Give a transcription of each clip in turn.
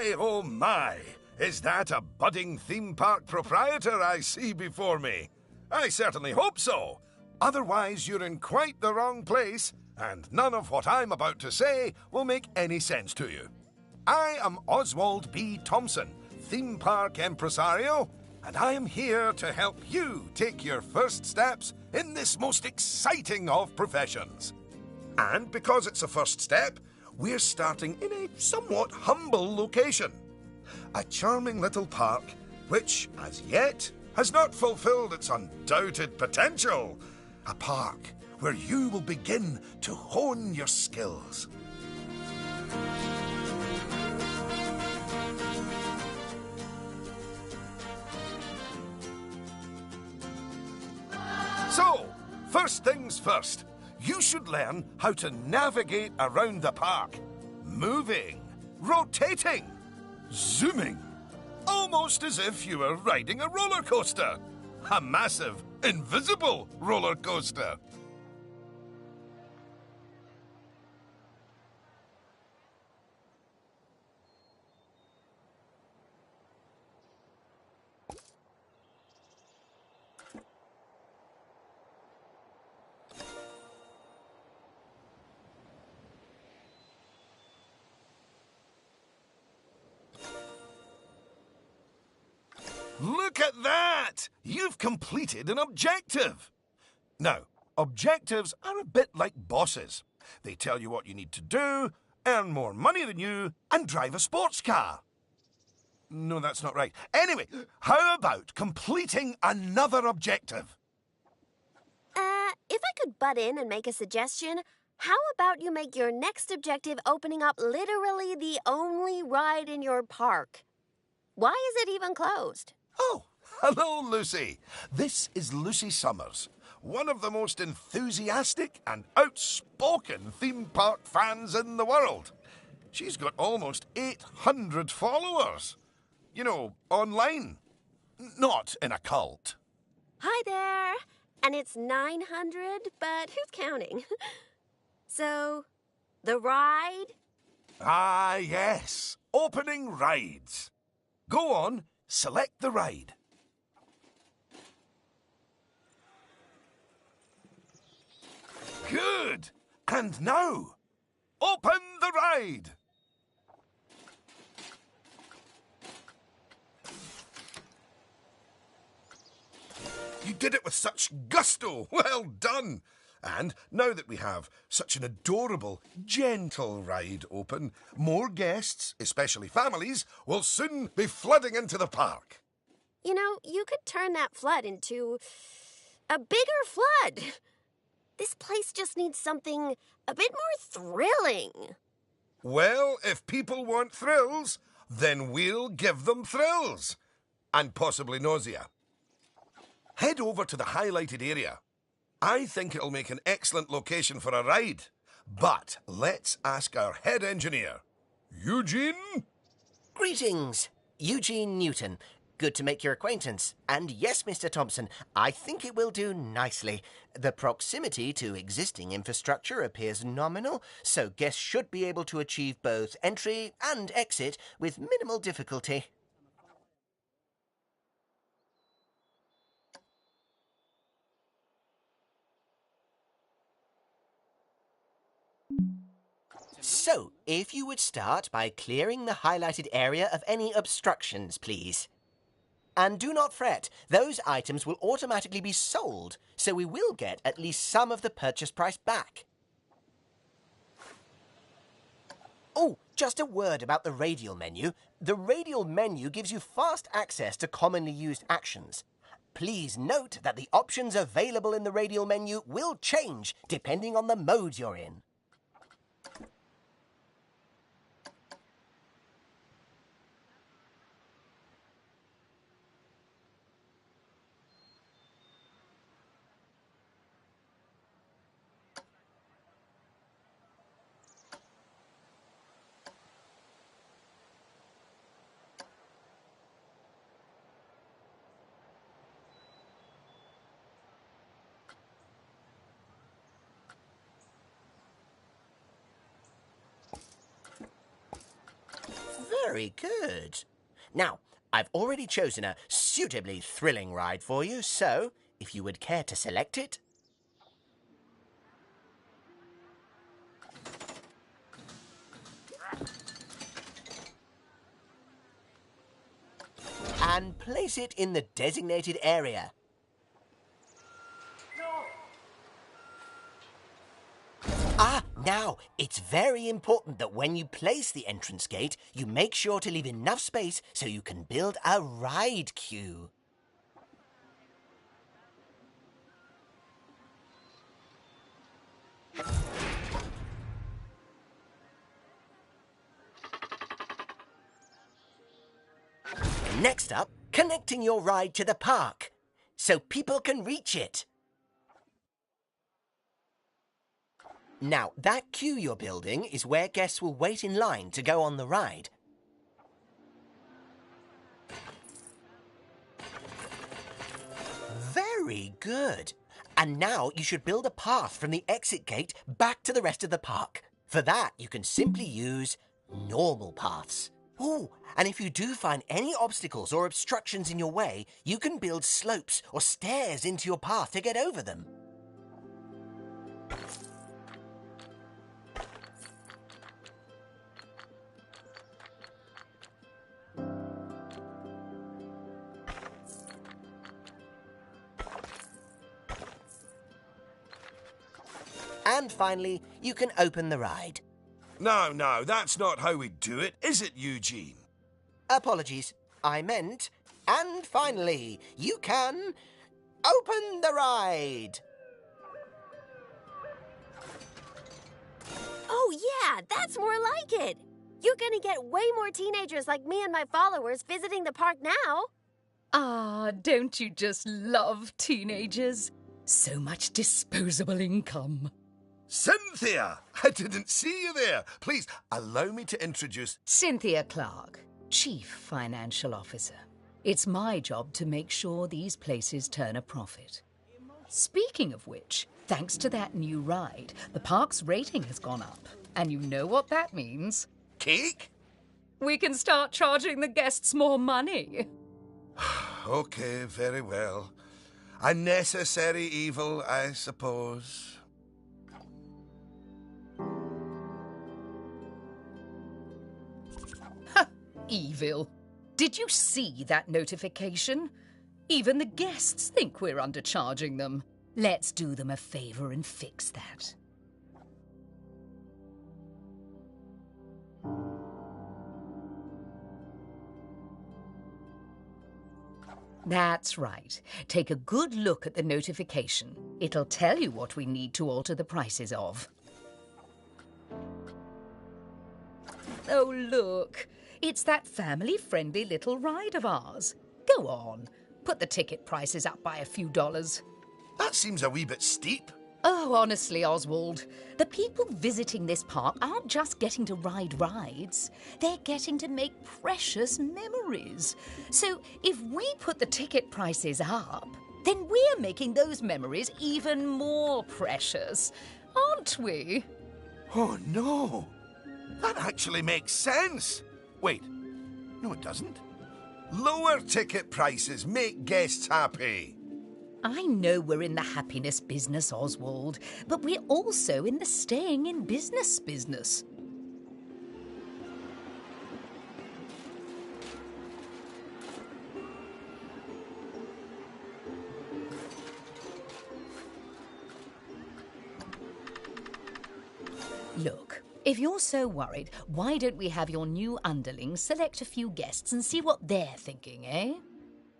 My, oh my! Is that a budding theme park proprietor I see before me? I certainly hope so. Otherwise, you're in quite the wrong place, and none of what I'm about to say will make any sense to you. I am Oswald B. Thompson, theme park impresario, and I am here to help you take your first steps in this most exciting of professions. And because it's a first step, we're starting in a somewhat humble location. A charming little park which, as yet, has not fulfilled its undoubted potential. A park where you will begin to hone your skills. So, first things first, you should learn how to navigate around the park. Moving, rotating, zooming. Almost as if you were riding a roller coaster. A massive, invisible roller coaster. Look at that! You've completed an objective. Now, objectives are a bit like bosses. They tell you what you need to do, earn more money than you, and drive a sports car. No, that's not right. Anyway, how about completing another objective? If I could butt in and make a suggestion, how about you make your next objective opening up literally the only ride in your park? Why is it even closed? Oh, hello, Lucy. This is Lucy Summers, one of the most enthusiastic and outspoken theme park fans in the world. She's got almost 800 followers. You know, online. Not in a cult. Hi there. And it's 900, but who's counting? So, the ride? Ah, yes. Opening rides. Go on, select the ride. Good. And now, open the ride. You did it with such gusto. Well done. And now that we have such an adorable, gentle ride open, more guests, especially families, will soon be flooding into the park. You know, you could turn that flood into a bigger flood. This place just needs something a bit more thrilling. Well, if people want thrills, then we'll give them thrills. And possibly nausea. Head over to the highlighted area. I think it'll make an excellent location for a ride. But let's ask our head engineer. Eugene? Greetings, Eugene Newton. Good to make your acquaintance. And yes, Mr. Thompson, I think it will do nicely. The proximity to existing infrastructure appears nominal, so guests should be able to achieve both entry and exit with minimal difficulty. So, if you would start by clearing the highlighted area of any obstructions, please. And do not fret, those items will automatically be sold, so we will get at least some of the purchase price back. Oh, just a word about the radial menu. The radial menu gives you fast access to commonly used actions. Please note that the options available in the radial menu will change depending on the mode you're in. Very good. Now, I've already chosen a suitably thrilling ride for you, so if you would care to select it. And place it in the designated area. Now, it's very important that when you place the entrance gate, you make sure to leave enough space so you can build a ride queue. Next up, connecting your ride to the park, so people can reach it. Now, that queue you're building is where guests will wait in line to go on the ride. Very good. And now you should build a path from the exit gate back to the rest of the park. For that, you can simply use normal paths. Oh, and if you do find any obstacles or obstructions in your way, you can build slopes or stairs into your path to get over them. And finally, you can open the ride. No, that's not how we do it, is it, Eugene? Apologies, I meant, and finally, you can open the ride. Oh, yeah, that's more like it. You're gonna get way more teenagers like me and my followers visiting the park now. Ah, don't you just love teenagers? So much disposable income. Cynthia! I didn't see you there. Please, allow me to introduce... Cynthia Clark, Chief Financial Officer. It's my job to make sure these places turn a profit. Speaking of which, thanks to that new ride, the park's rating has gone up. And you know what that means? Cake? We can start charging the guests more money. Okay, very well. A necessary evil, I suppose. Evil. Did you see that notification? Even the guests think we're undercharging them. Let's do them a favor and fix that. That's right. Take a good look at the notification. It'll tell you what we need to alter the prices of. Oh, look. It's that family-friendly little ride of ours. Go on. Put the ticket prices up by a few dollars. That seems a wee bit steep. Oh, honestly, Oswald, the people visiting this park aren't just getting to ride rides. They're getting to make precious memories. So if we put the ticket prices up, then we're making those memories even more precious, aren't we? Oh, no. That actually makes sense. Wait. No, it doesn't. Lower ticket prices make guests happy. I know we're in the happiness business, Oswald, but we're also in the staying in business business. Look, if you're so worried, why don't we have your new underlings select a few guests and see what they're thinking, eh?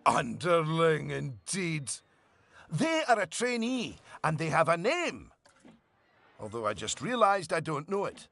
Underling, indeed. They are a trainee, and they have a name. Although I just realized I don't know it.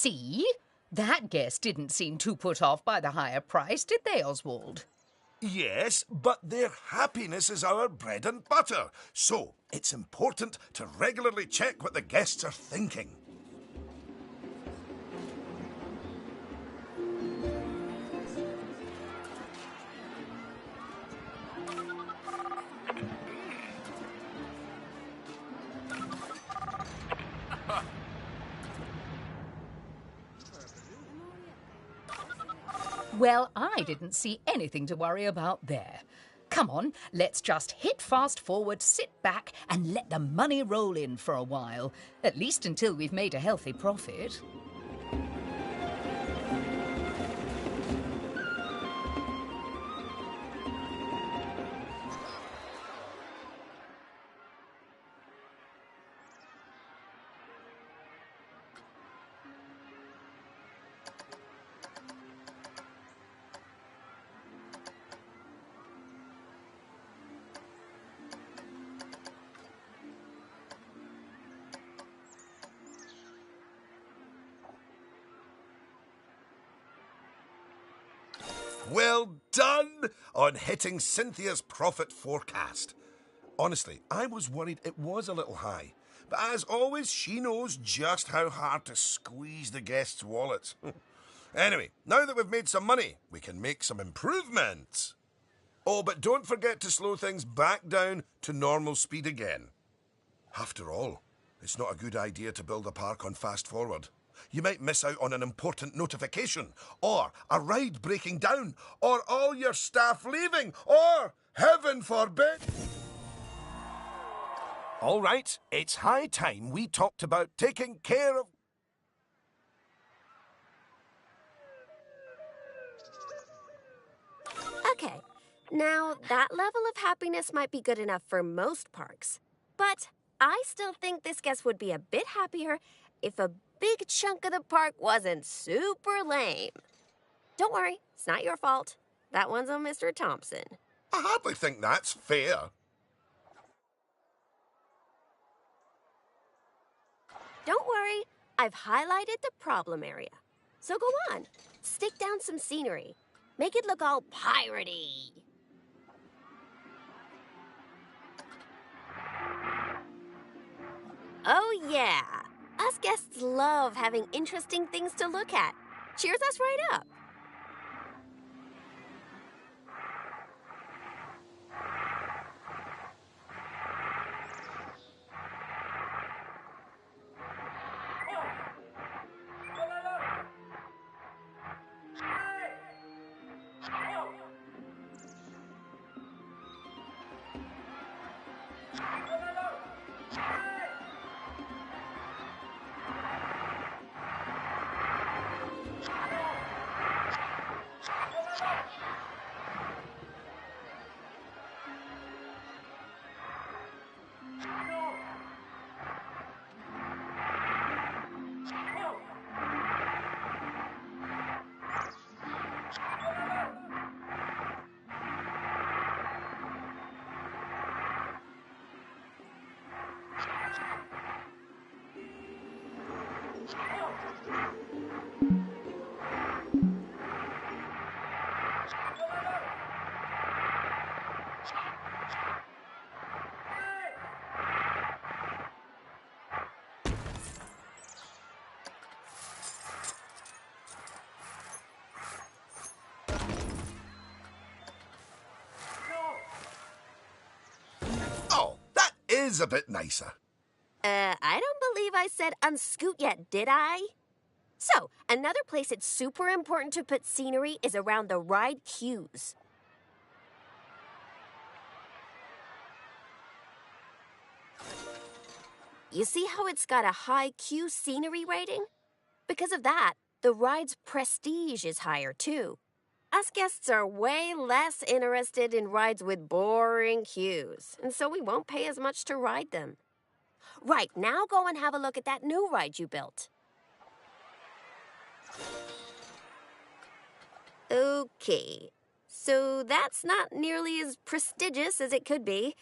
See? That guest didn't seem too put off by the higher price, did they, Oswald? Yes, but their happiness is our bread and butter. So it's important to regularly check what the guests are thinking. Well, I didn't see anything to worry about there. Come on, let's just hit fast forward, sit back, and let the money roll in for a while. At least until we've made a healthy profit. Well done on hitting Cynthia's profit forecast. Honestly, I was worried it was a little high. But as always, she knows just how hard to squeeze the guests' wallets. Anyway, now that we've made some money, we can make some improvements. Oh, but don't forget to slow things back down to normal speed again. After all, it's not a good idea to build a park on fast forward. You might miss out on an important notification, or a ride breaking down, or all your staff leaving, or, heaven forbid... All right, it's high time we talked about taking care of... Okay, now that level of happiness might be good enough for most parks. But I still think this guest would be a bit happier if a big chunk of the park wasn't super lame. Don't worry, it's not your fault. That one's on Mr. Thompson. I hardly think that's fair. Don't worry, I've highlighted the problem area. So go on, stick down some scenery. Make it look all piratey. Oh yeah, us guests love having interesting things to look at. Cheers us right up. Is a bit nicer. I don't believe I said unscoot yet, did I? So, another place it's super important to put scenery is around the ride queues. You see how it's got a high queue scenery rating? Because of that, the ride's prestige is higher too. Us guests are way less interested in rides with boring queues, and so we won't pay as much to ride them. Right, now go and have a look at that new ride you built. Okay, so that's not nearly as prestigious as it could be,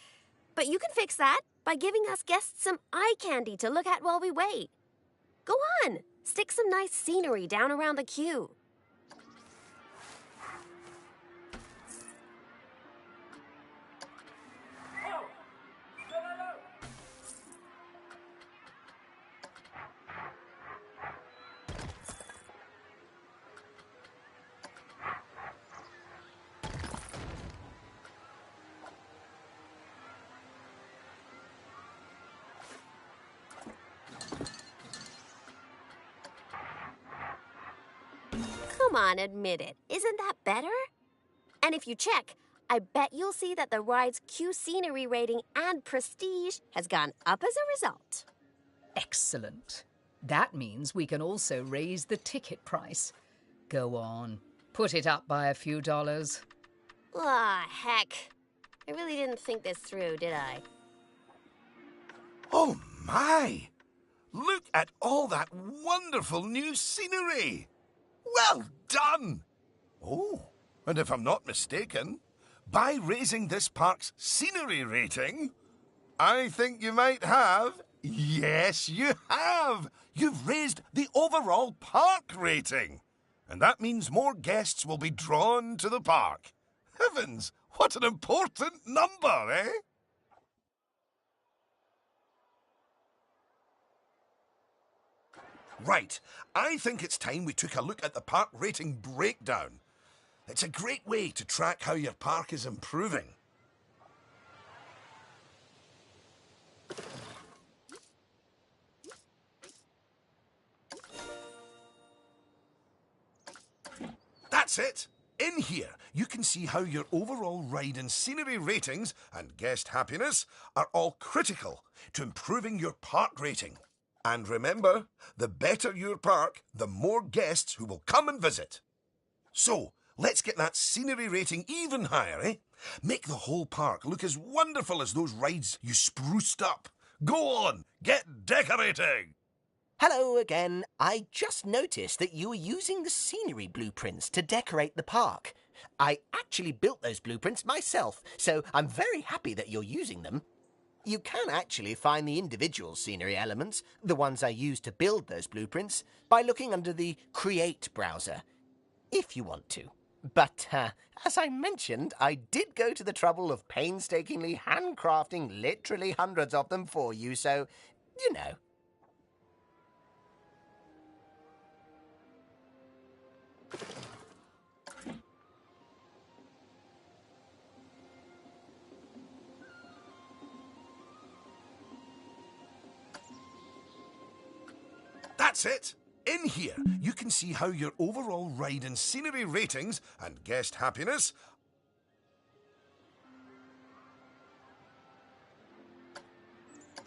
but you can fix that by giving us guests some eye candy to look at while we wait. Go on, Stick some nice scenery down around the queue. Come on, admit it. Isn't that better? And if you check, I bet you'll see that the ride's queue scenery rating and prestige has gone up as a result. Excellent. That means we can also raise the ticket price. Go on, put it up by a few dollars. Ah, heck. I really didn't think this through, did I? Oh my! Look at all that wonderful new scenery! Well done! Oh, and if I'm not mistaken, by raising this park's scenery rating, I think you might have... Yes, you have! You've raised the overall park rating. And that means more guests will be drawn to the park. Heavens, what an important number, eh? Right, I think it's time we took a look at the park rating breakdown. It's a great way to track how your park is improving. That's it! In here, you can see how your overall ride and scenery ratings and guest happiness are all critical to improving your park rating. And remember, the better your park, the more guests who will come and visit. So, let's get that scenery rating even higher, eh? Make the whole park look as wonderful as those rides you spruced up. Go on, get decorating! Hello again. I just noticed that you were using the scenery blueprints to decorate the park. I actually built those blueprints myself, so I'm very happy that you're using them. You can actually find the individual scenery elements, the ones I used to build those blueprints, by looking under the Create browser, if you want to. But, as I mentioned, I did go to the trouble of painstakingly handcrafting literally hundreds of them for you, so, you know. That's it! In here, you can see how your overall ride and scenery ratings and guest happiness...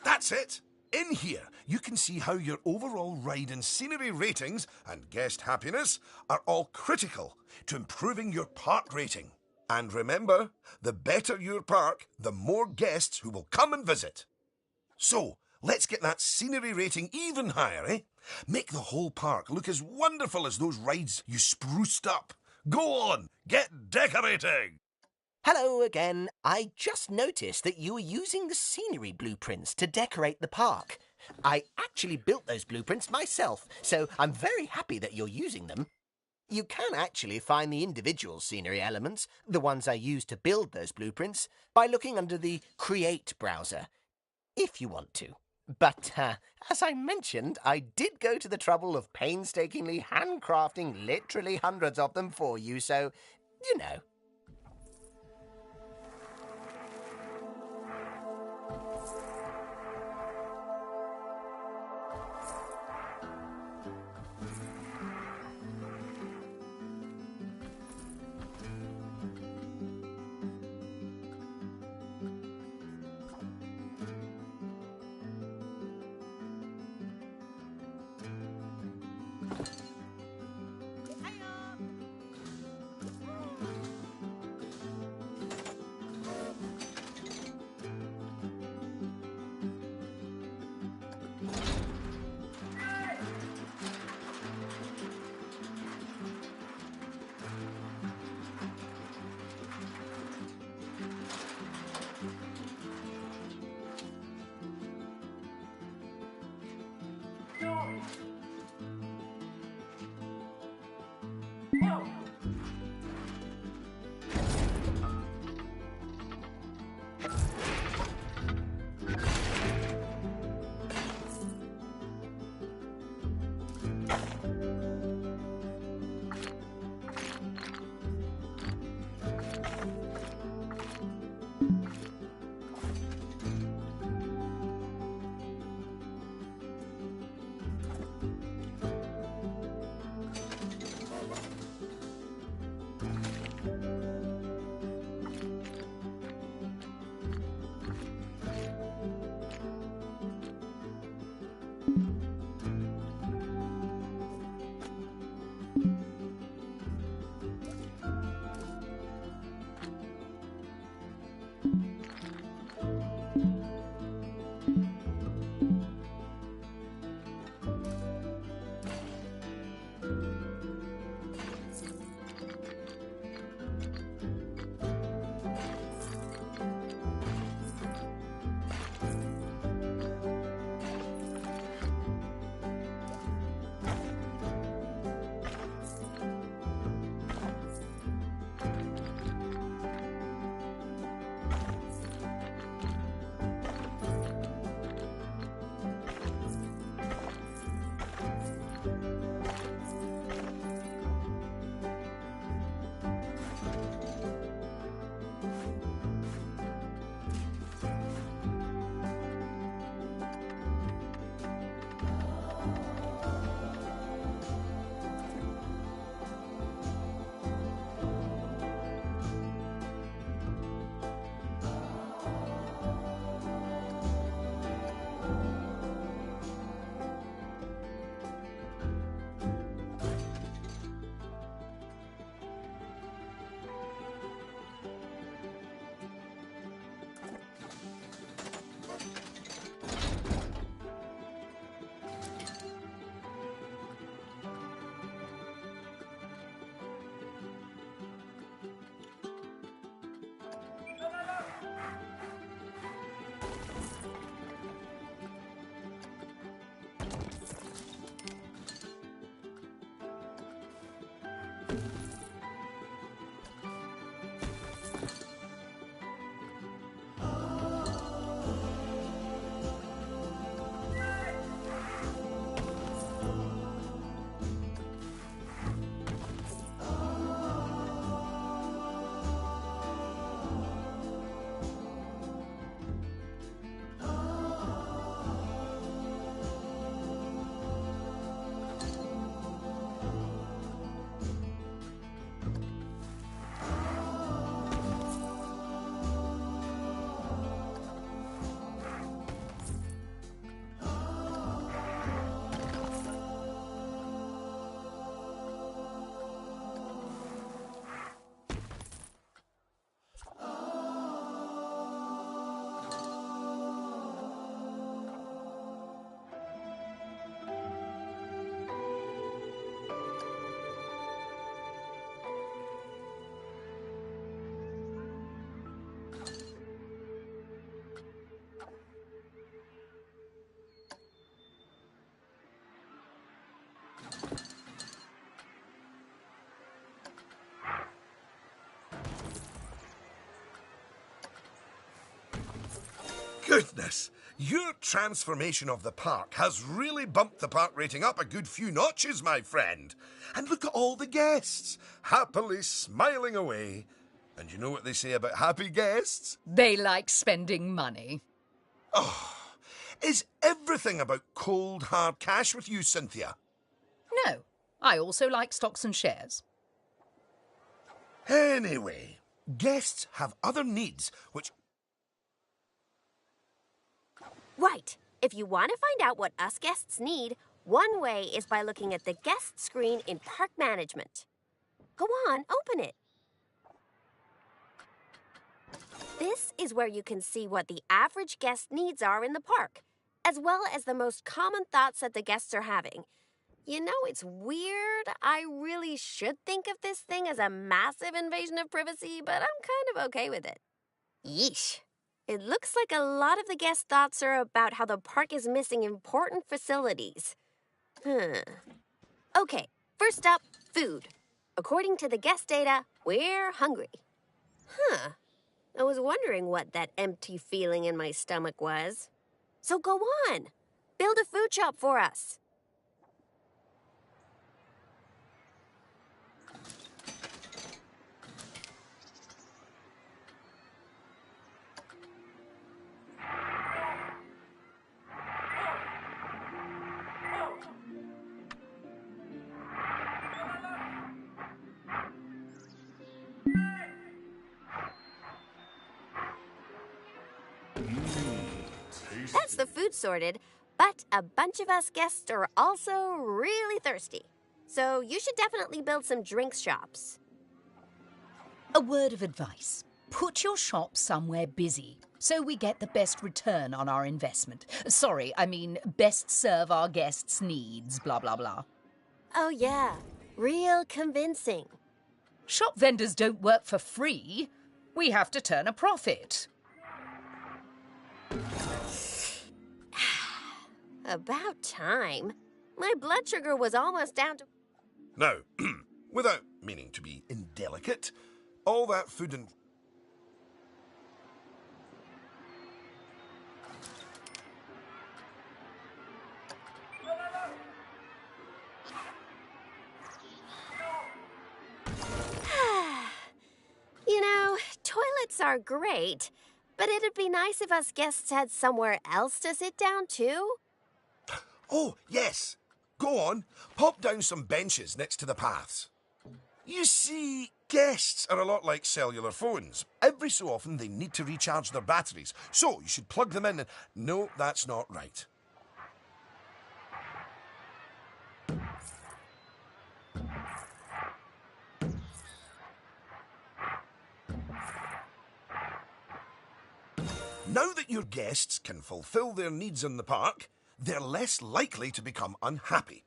That's it! In here, you can see how your overall ride and scenery ratings and guest happiness are all critical to improving your park rating. And remember, the better your park, the more guests who will come and visit. So, let's get that scenery rating even higher, eh? Make the whole park look as wonderful as those rides you spruced up. Go on, get decorating! Hello again. I just noticed that you were using the scenery blueprints to decorate the park. I actually built those blueprints myself, so I'm very happy that you're using them. You can actually find the individual scenery elements, the ones I used to build those blueprints, by looking under the Create browser, if you want to. But, as I mentioned, I did go to the trouble of painstakingly handcrafting literally hundreds of them for you, so, you know. Goodness! Your transformation of the park has really bumped the park rating up a good few notches, my friend. And look at all the guests, happily smiling away. And you know what they say about happy guests? They like spending money. Is everything about cold, hard cash with you, Cynthia? No, I also like stocks and shares. Anyway, guests have other needs which... Right. If you want to find out what us guests need, one way is by looking at the guest screen in Park Management. Go on, open it. This is where you can see what the average guest needs are in the park, as well as the most common thoughts that the guests are having. You know, it's weird. I really should think of this thing as a massive invasion of privacy, but I'm kind of okay with it. Yeesh. It looks like a lot of the guest thoughts are about how the park is missing important facilities. Okay, first up, food. According to the guest data, we're hungry. I was wondering what that empty feeling in my stomach was. So go on, build a food shop for us. That's the food sorted, but a bunch of us guests are also really thirsty. So you should definitely build some drinks shops. A word of advice. Put your shop somewhere busy so we get the best return on our investment. Sorry, I mean best serve our guests' needs, blah, blah, blah. Oh yeah, real convincing. Shop vendors don't work for free. We have to turn a profit. About time. My blood sugar was almost down to... Now, without meaning to be indelicate, all that food and... You know, toilets are great, but it'd be nice if us guests had somewhere else to sit down, too. Oh, yes. Go on. Pop down some benches next to the paths. You see, guests are a lot like cellular phones. Every so often they need to recharge their batteries. So you should plug them in and... No, that's not right. Now that your guests can fulfill their needs in the park, they're less likely to become unhappy.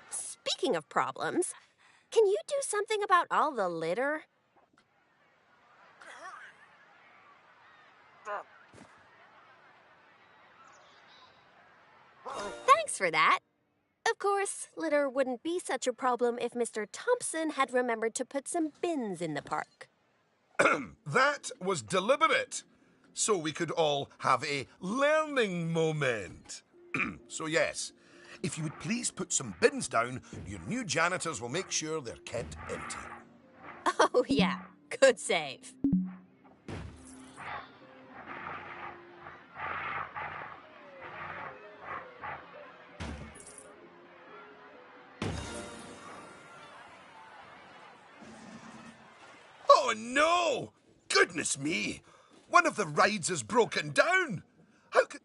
Speaking of problems, can you do something about all the litter? Thanks for that. Of course, litter wouldn't be such a problem if Mr. Thompson had remembered to put some bins in the park. That was deliberate, so we could all have a learning moment. So yes, if you would please put some bins down, your new janitors will make sure they're kept empty. Oh yeah, good save. Oh no! Goodness me! One of the rides has broken down! How could...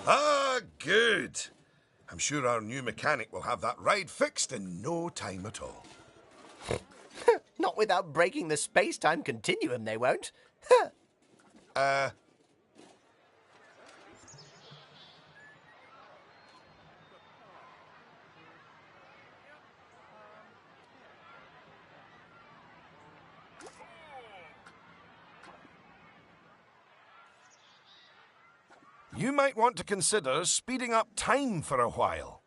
Ah, good. I'm sure our new mechanic will have that ride fixed in no time at all. Not without breaking the space-time continuum, they won't. You might want to consider speeding up time for a while.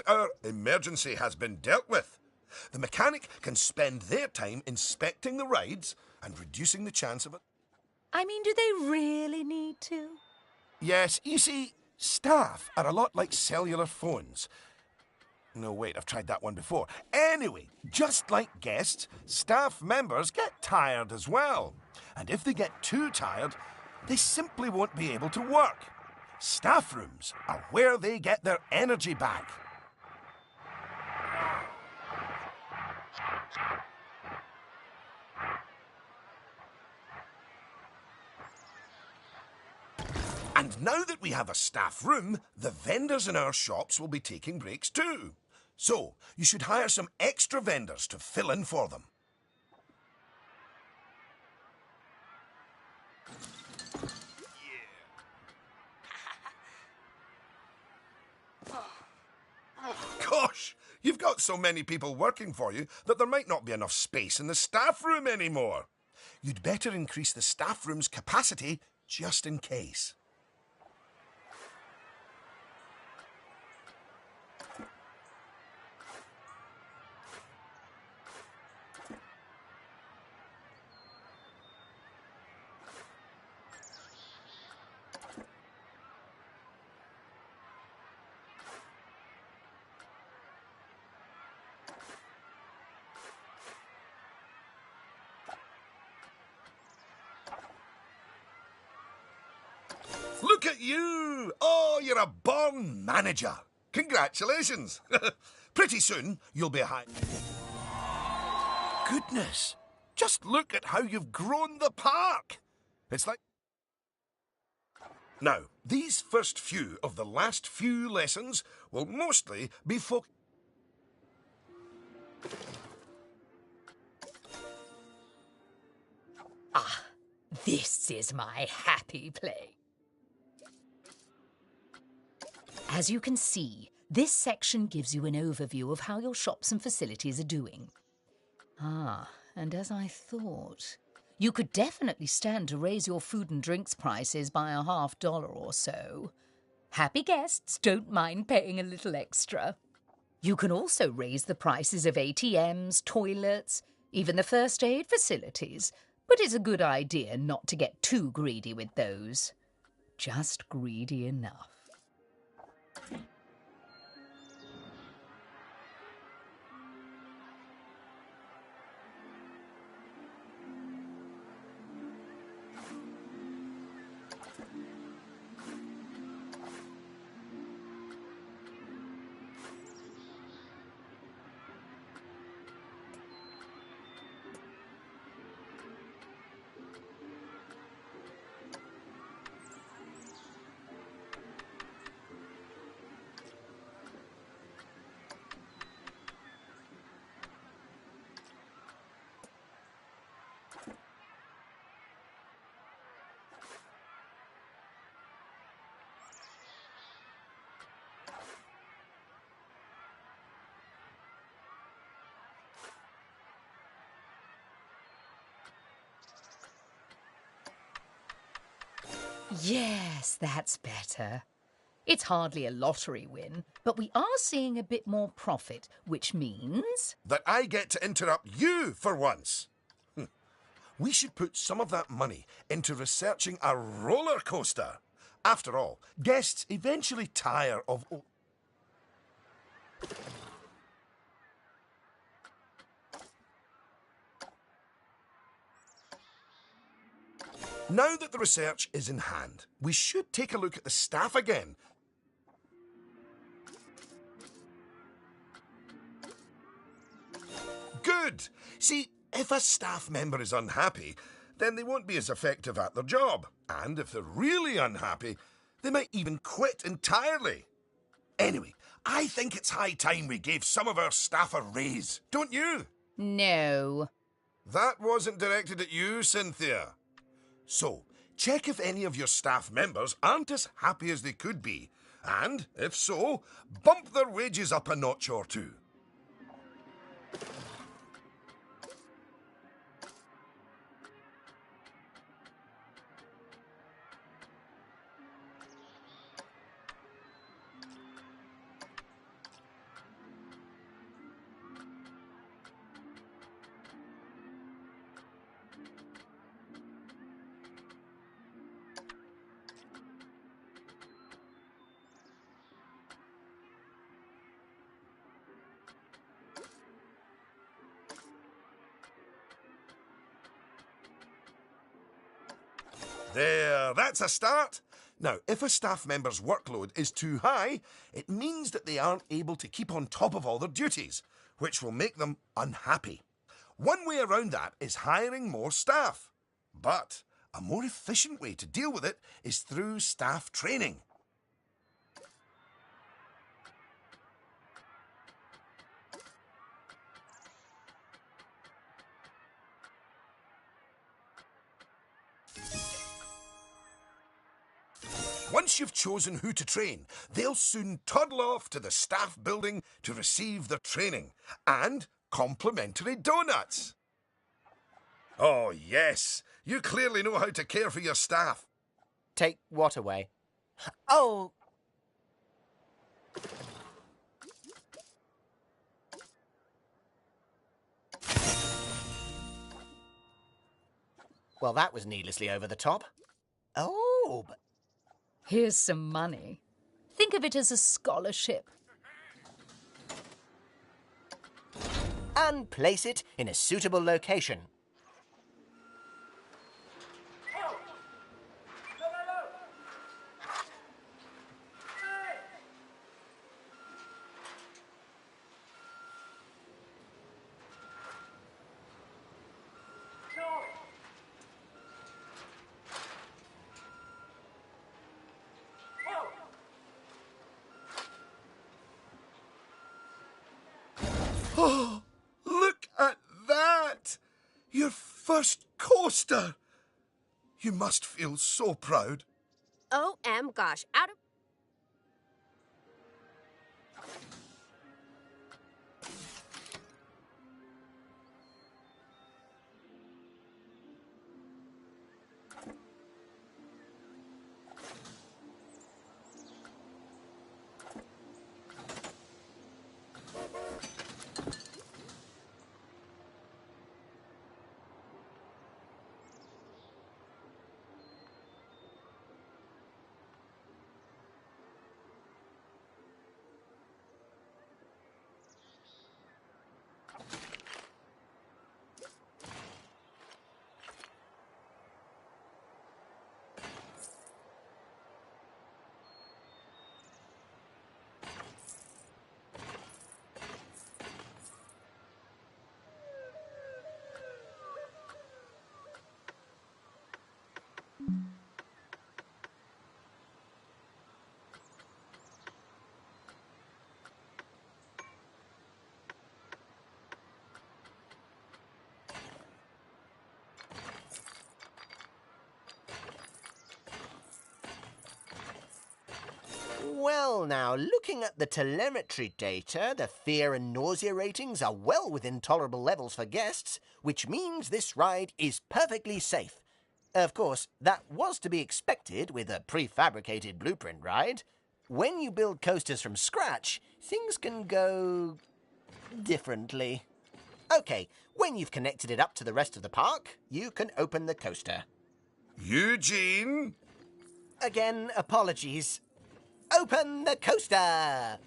our emergency has been dealt with, the mechanic can spend their time inspecting the rides and reducing the chance of it. I mean, do they really need to? Yes, you see, staff are a lot like cellular phones. No, wait, I've tried that one before. Anyway, just like guests, staff members get tired as well. And if they get too tired, they simply won't be able to work. Staff rooms are where they get their energy back. And now that we have a staff room, the vendors in our shops will be taking breaks too. So, you should hire some extra vendors to fill in for them. Gosh, you've got so many people working for you that there might not be enough space in the staff room anymore. You'd better increase the staff room's capacity just in case. Look at you! Oh, you're a born manager. Congratulations. Pretty soon, you'll be high. Goodness, just look at how you've grown the park. It's like... Now, these first few of the last few lessons will mostly be This is my happy place. As you can see, this section gives you an overview of how your shops and facilities are doing. And as I thought, you could definitely stand to raise your food and drinks prices by $50 or so. Happy guests don't mind paying a little extra. You can also raise the prices of ATMs, toilets, even the first aid facilities, but it's a good idea not to get too greedy with those. Just greedy enough. Yes, that's better. It's hardly a lottery win, but we are seeing a bit more profit, which means... that I get to interrupt you for once. We should put some of that money into researching a roller coaster. After all, guests eventually tire of... Now that the research is in hand, we should take a look at the staff again. Good! See, if a staff member is unhappy, then they won't be as effective at their job. And if they're really unhappy, they might even quit entirely. Anyway, I think it's high time we gave some of our staff a raise, don't you? No. That wasn't directed at you, Cynthia. So, check if any of your staff members aren't as happy as they could be. And, if so, bump their wages up a notch or two. There, that's a start. Now, if a staff member's workload is too high, it means that they aren't able to keep on top of all their duties, which will make them unhappy. One way around that is hiring more staff. But a more efficient way to deal with it is through staff training. Once you've chosen who to train, they'll soon toddle off to the staff building to receive their training and complimentary donuts. Oh, yes. You clearly know how to care for your staff. Take what away? Oh! Well, that was needlessly over the top. Oh, but... Here's some money. Think of it as a scholarship. And place it in a suitable location. Oh, look at that! Your first coaster! You must feel so proud. Gosh, out of... Well, now, looking at the telemetry data, the fear and nausea ratings are well within tolerable levels for guests, which means this ride is perfectly safe. Of course, that was to be expected with a prefabricated blueprint ride. When you build coasters from scratch, things can go differently. Okay, when you've connected it up to the rest of the park, you can open the coaster. Eugene? Again, apologies. Open the coaster!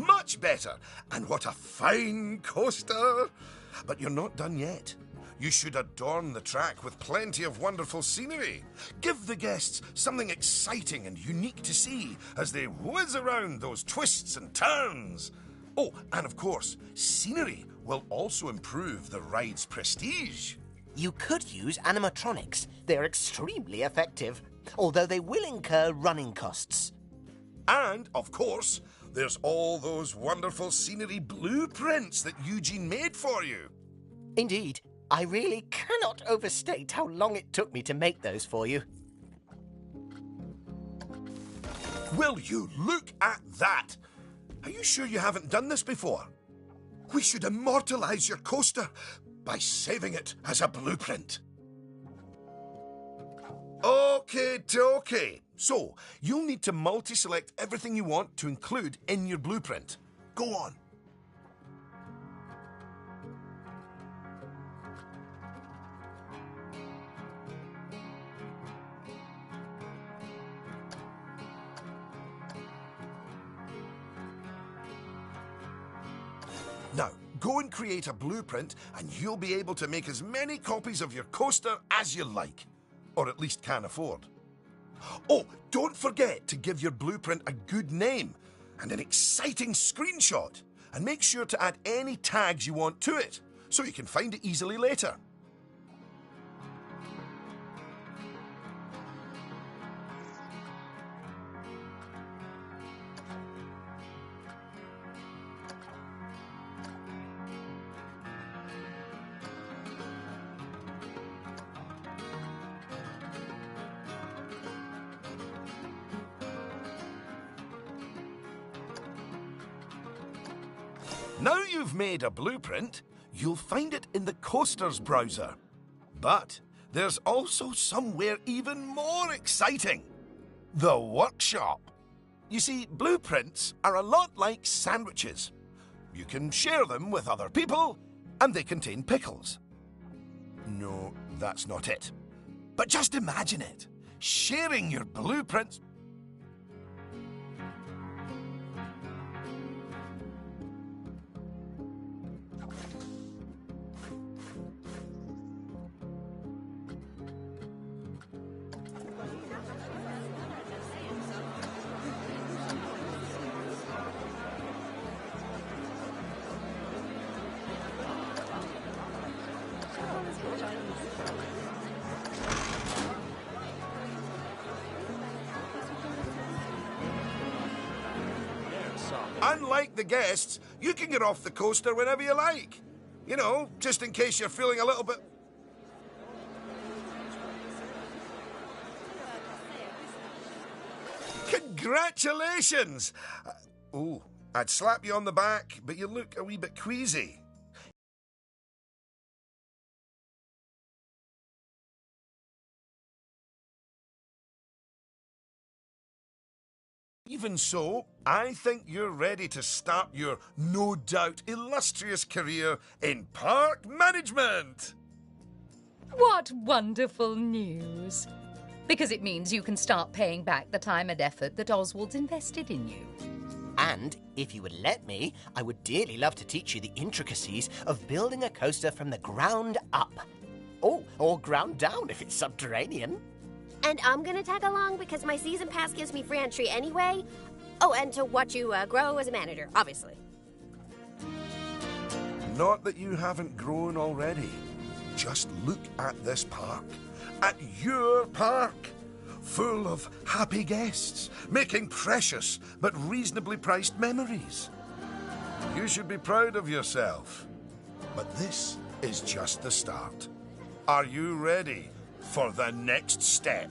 Much better. And what a fine coaster. But you're not done yet. You should adorn the track with plenty of wonderful scenery. Give the guests something exciting and unique to see as they whiz around those twists and turns. Oh, and of course, scenery will also improve the ride's prestige. You could use animatronics. They're extremely effective, although they will incur running costs. And, of course, there's all those wonderful scenery blueprints that Eugene made for you. Indeed, I really cannot overstate how long it took me to make those for you. Will you look at that? Are you sure you haven't done this before? We should immortalize your coaster by saving it as a blueprint. Okay. So, you'll need to multi-select everything you want to include in your blueprint. Go on. Now, go and create a blueprint and you'll be able to make as many copies of your coaster as you like. Or at least can afford. Oh, don't forget to give your blueprint a good name and an exciting screenshot. And make sure to add any tags you want to it so you can find it easily later. Now you've made a blueprint, you'll find it in the Coasters browser. But there's also somewhere even more exciting. The workshop. You see, blueprints are a lot like sandwiches. You can share them with other people, and they contain pickles. No, that's not it. But just imagine it. Sharing your blueprints. Unlike the guests, you can get off the coaster whenever you like. You know, just in case you're feeling a little bit... Congratulations! Oh, I'd slap you on the back, but you look a wee bit queasy. Even so, I think you're ready to start your, no doubt, illustrious career in park management. What wonderful news. Because it means you can start paying back the time and effort that Oswald's invested in you. And, if you would let me, I would dearly love to teach you the intricacies of building a coaster from the ground up. Oh, or ground down if it's subterranean. And I'm gonna tag along because my season pass gives me free entry anyway. Oh, and to watch you grow as a manager, obviously. Not that you haven't grown already. Just look at this park. At your park. Full of happy guests, making precious but reasonably priced memories. You should be proud of yourself. But this is just the start. Are you ready for the next step?